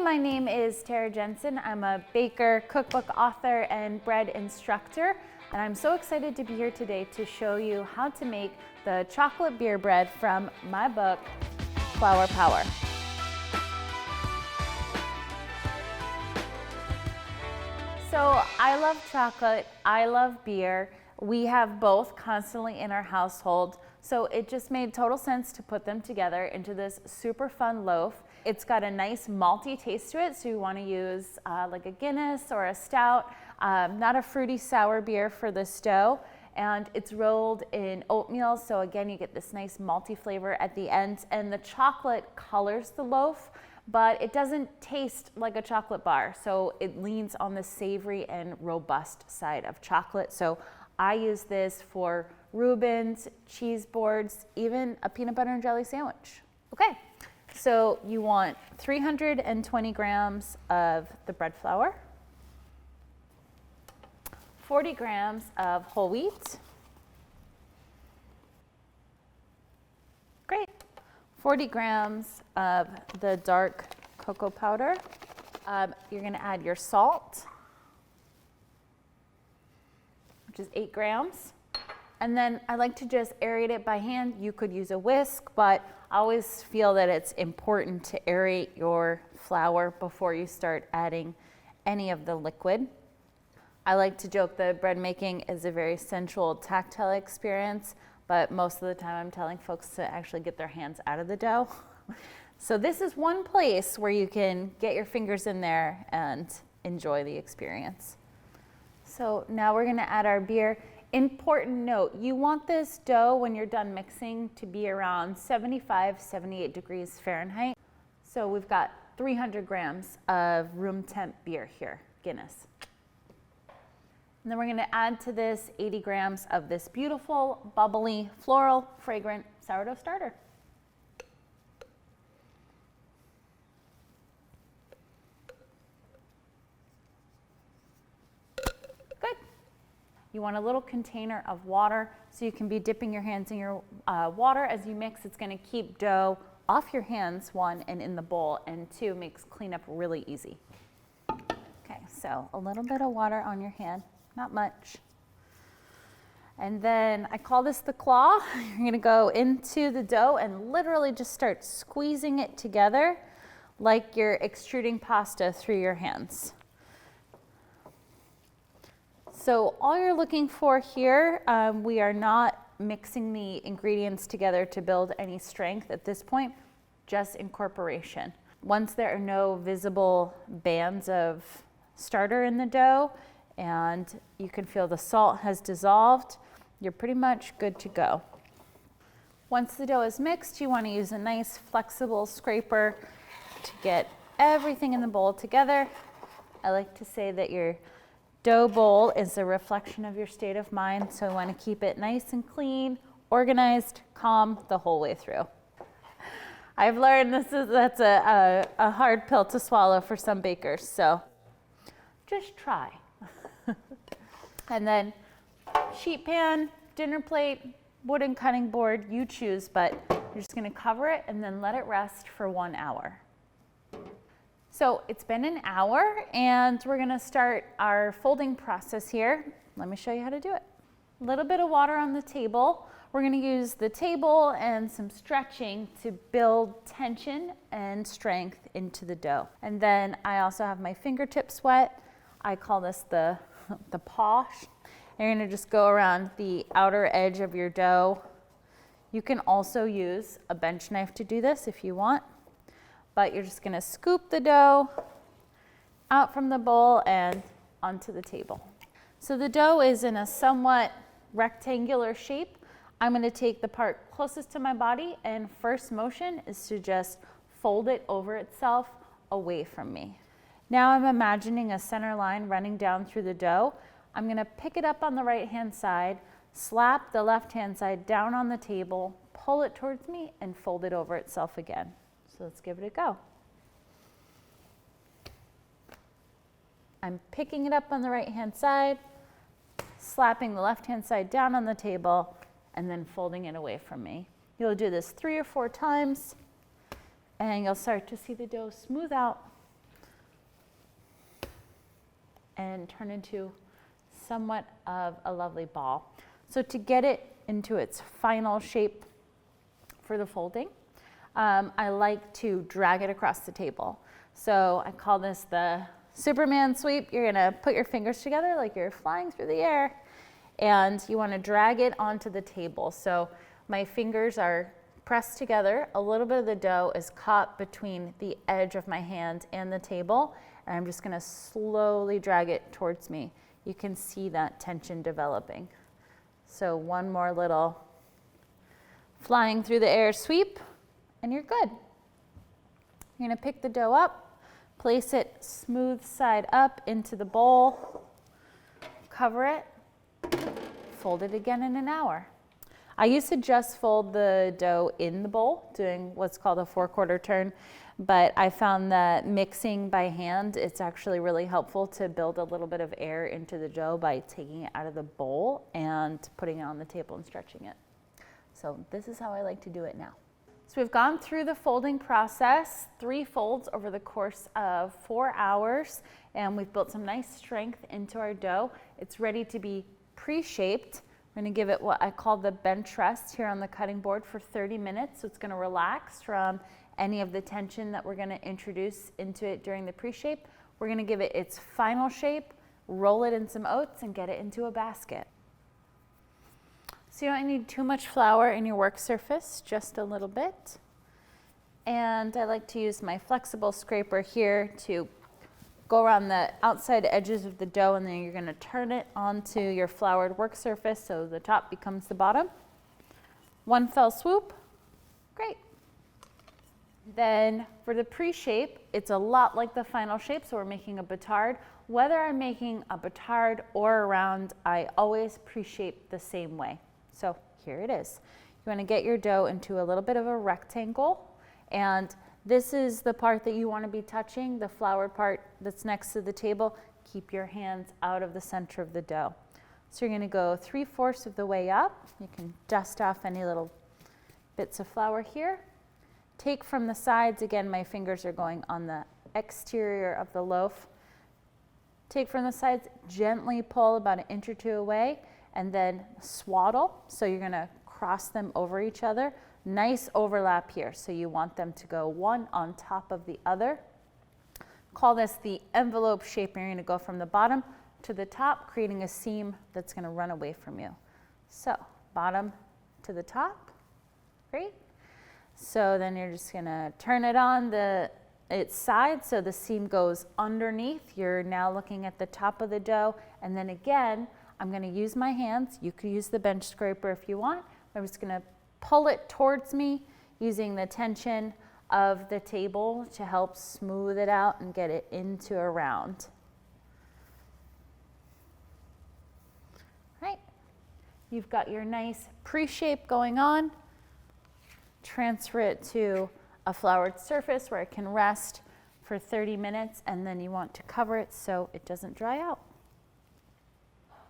my name is Jensen. I'm a baker, cookbook author, and bread instructor. And I'm so excited to be here today to show you how to make the chocolate beer bread from my book, Flour Power. So I love chocolate, I love beer. We have both constantly in our household. So it just made total sense to put them together into this super fun loaf. It's got a nice malty taste to it, so you want to use like a Guinness or a stout, not a fruity sour beer for this dough. And it's rolled in oatmeal, so again you get this nice malty flavor at the end, and the chocolate colors the loaf, but it doesn't taste like a chocolate bar, so it leans on the savory and robust side of chocolate. So I use this for Reubens, cheese boards, even a peanut butter and jelly sandwich. Okay, so you want 320 grams of the bread flour, 40 grams of whole wheat, great, 40 grams of the dark cocoa powder. You're gonna add your salt, which is 8 grams. And then I like to just aerate it by hand. You could use a whisk, but I always feel that it's important to aerate your flour before you start adding any of the liquid. I like to joke that bread making is a very sensual, tactile experience, but most of the time I'm telling folks to actually get their hands out of the dough. So this is one place where you can get your fingers in there and enjoy the experience. So now we're gonna add our beer. Important note, you want this dough when you're done mixing to be around 75, 78 degrees Fahrenheit. So we've got 300 grams of room temp beer here, Guinness. And then we're gonna add to this 80 grams of this beautiful, bubbly, floral, fragrant sourdough starter. You want a little container of water so you can be dipping your hands in your water as you mix. It's going to keep dough off your hands, one, and in the bowl, and two, makes cleanup really easy. Okay, so a little bit of water on your hand, not much. And then I call this the claw. You're going to go into the dough and literally just start squeezing it together like you're extruding pasta through your hands. So all you're looking for here, we are not mixing the ingredients together to build any strength at this point, just incorporation. Once there are no visible bands of starter in the dough and you can feel the salt has dissolved, you're pretty much good to go. Once the dough is mixed, you want to use a nice flexible scraper to get everything in the bowl together. I like to say that your dough bowl is a reflection of your state of mind, so I want to keep it nice and clean, organized, calm the whole way through. I've learned that's a hard pill to swallow for some bakers, so just try. And then sheet pan, dinner plate, wooden cutting board, you choose, but you're just going to cover it and then let it rest for 1 hour. So it's been an hour and we're gonna start our folding process here. Let me show you how to do it. A little bit of water on the table. We're gonna use the table and some stretching to build tension and strength into the dough. And then I also have my fingertips wet. I call this the posh. You're gonna just go around the outer edge of your dough. You can also use a bench knife to do this if you want. But you're just gonna scoop the dough out from the bowl and onto the table. So the dough is in a somewhat rectangular shape. I'm gonna take the part closest to my body, and first motion is to just fold it over itself away from me. Now I'm imagining a center line running down through the dough. I'm gonna pick it up on the right-hand side, slap the left-hand side down on the table, pull it towards me, and fold it over itself again. So let's give it a go. I'm picking it up on the right-hand side, slapping the left-hand side down on the table, and then folding it away from me. You'll do this 3 or 4 times, and you'll start to see the dough smooth out and turn into somewhat of a lovely ball. So to get it into its final shape for the folding, I like to drag it across the table. So I call this the Superman sweep. You're gonna put your fingers together like you're flying through the air, and you wanna drag it onto the table. So my fingers are pressed together. A little bit of the dough is caught between the edge of my hand and the table, and I'm just gonna slowly drag it towards me. You can see that tension developing. So one more little flying through the air sweep, and you're good. You're gonna pick the dough up, place it smooth side up into the bowl, cover it, fold it again in an hour. I used to just fold the dough in the bowl, doing what's called a 4/4 turn, but I found that mixing by hand, it's actually really helpful to build a little bit of air into the dough by taking it out of the bowl and putting it on the table and stretching it. So this is how I like to do it now. So we've gone through the folding process, 3 folds over the course of 4 hours, and we've built some nice strength into our dough. It's ready to be pre-shaped. We're gonna give it what I call the bench rest here on the cutting board for 30 minutes. So it's gonna relax from any of the tension that we're gonna introduce into it during the pre-shape. We're gonna give it its final shape, roll it in some oats, and get it into a basket. So you don't need too much flour in your work surface, just a little bit. And I like to use my flexible scraper here to go around the outside edges of the dough, and then you're gonna turn it onto your floured work surface so the top becomes the bottom. One fell swoop, great. Then for the pre-shape, it's a lot like the final shape, so we're making a batard. Whether I'm making a batard or a round, I always pre-shape the same way. So here it is. You wanna get your dough into a little bit of a rectangle, and this is the part that you wanna be touching, the floured part that's next to the table. Keep your hands out of the center of the dough. So you're gonna go 3/4 of the way up. You can dust off any little bits of flour here. Take from the sides, again, my fingers are going on the exterior of the loaf. Take from the sides, gently pull about 1 inch or 2 away, and then swaddle. So you're gonna cross them over each other. Nice overlap here. So you want them to go one on top of the other. Call this the envelope shape. You're gonna go from the bottom to the top, creating a seam that's gonna run away from you. So bottom to the top, great. So then you're just gonna turn it on its side so the seam goes underneath. You're now looking at the top of the dough, and then again, I'm gonna use my hands. You could use the bench scraper if you want. I'm just gonna pull it towards me using the tension of the table to help smooth it out and get it into a round. Right, you've got your nice pre-shape going on. Transfer it to a floured surface where it can rest for 30 minutes, and then you want to cover it so it doesn't dry out.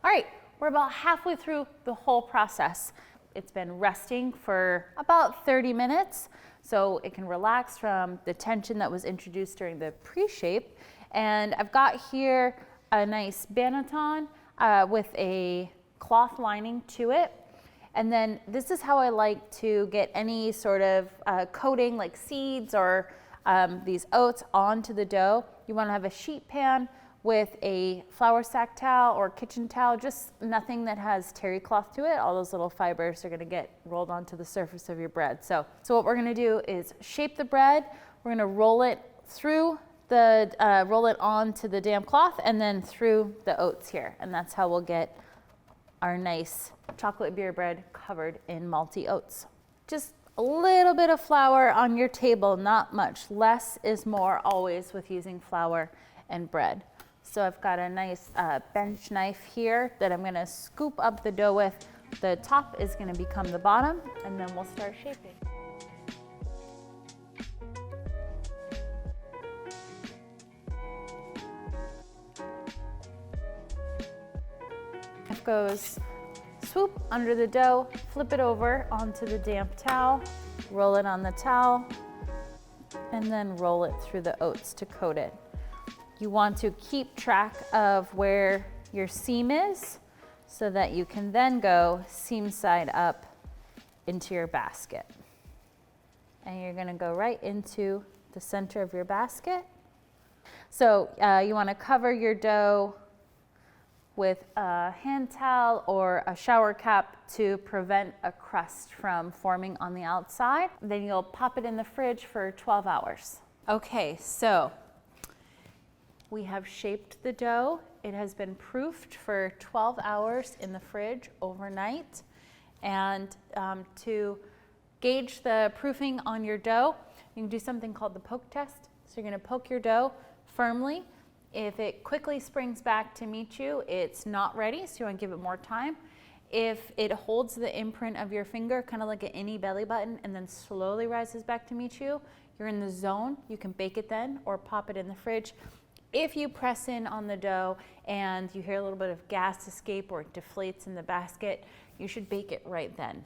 All right, we're about halfway through the whole process. It's been resting for about 30 minutes, so it can relax from the tension that was introduced during the pre-shape. And I've got here a nice banneton with a cloth lining to it. And then this is how I like to get any sort of coating like seeds or these oats onto the dough. You wanna have a sheet pan with a flour sack towel or kitchen towel, just nothing that has terry cloth to it. All those little fibers are gonna get rolled onto the surface of your bread. So what we're gonna do is shape the bread. We're gonna roll it through roll it onto the damp cloth and then through the oats here. And that's how we'll get our nice chocolate beer bread covered in malty oats. Just a little bit of flour on your table, not much. Less is more always with using flour and bread. So I've got a nice bench knife here that I'm gonna scoop up the dough with. The top is gonna become the bottom, and then we'll start shaping. Knife goes swoop under the dough, flip it over onto the damp towel, roll it on the towel, and then roll it through the oats to coat it. You want to keep track of where your seam is so that you can then go seam side up into your basket. And you're gonna go right into the center of your basket. So you wanna cover your dough with a hand towel or a shower cap to prevent a crust from forming on the outside. Then you'll pop it in the fridge for 12 hours. Okay, so we have shaped the dough. It has been proofed for 12 hours in the fridge overnight. And to gauge the proofing on your dough, you can do something called the poke test. So you're gonna poke your dough firmly. If it quickly springs back to meet you, it's not ready, so you wanna give it more time. If it holds the imprint of your finger, kind of like an innie belly button, and then slowly rises back to meet you, you're in the zone. You can bake it then or pop it in the fridge. If you press in on the dough and you hear a little bit of gas escape or it deflates in the basket, you should bake it right then.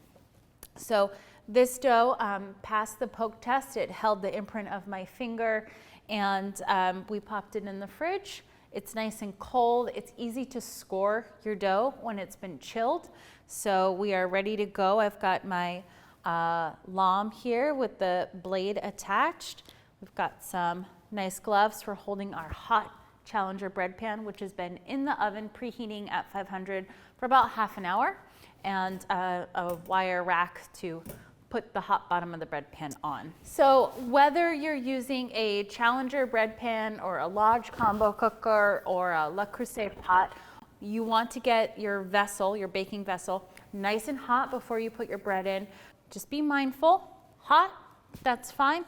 So this dough passed the poke test. It held the imprint of my finger, and we popped it in the fridge. It's nice and cold. It's easy to score your dough when it's been chilled. So we are ready to go. I've got my lom here with the blade attached. We've got some nice gloves for holding our hot Challenger bread pan, which has been in the oven preheating at 500 for about half an hour, and a wire rack to put the hot bottom of the bread pan on. So whether you're using a Challenger bread pan or a Lodge combo cooker or a Le Creuset pot, you want to get your vessel, your baking vessel, nice and hot before you put your bread in. Just be mindful. Hot, that's fine.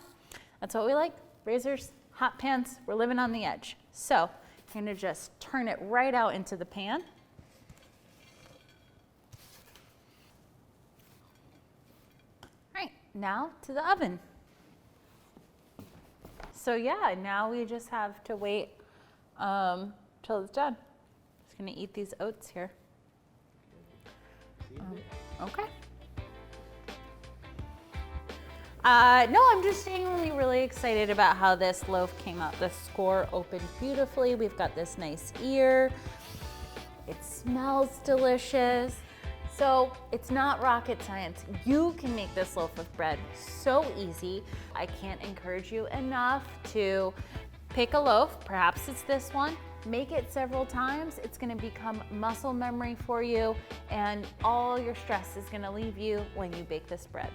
That's what we like. Razors, hot pans, we're living on the edge. So you're gonna just turn it right out into the pan. Now to the oven. So yeah, now we just have to wait till it's done. Just gonna eat these oats here. Okay. No, I'm just genuinely really excited about how this loaf came out. The score opened beautifully. We've got this nice ear. It smells delicious. So it's not rocket science. You can make this loaf of bread so easy. I can't encourage you enough to pick a loaf, perhaps it's this one, make it several times. It's gonna become muscle memory for you, and all your stress is gonna leave you when you bake this bread.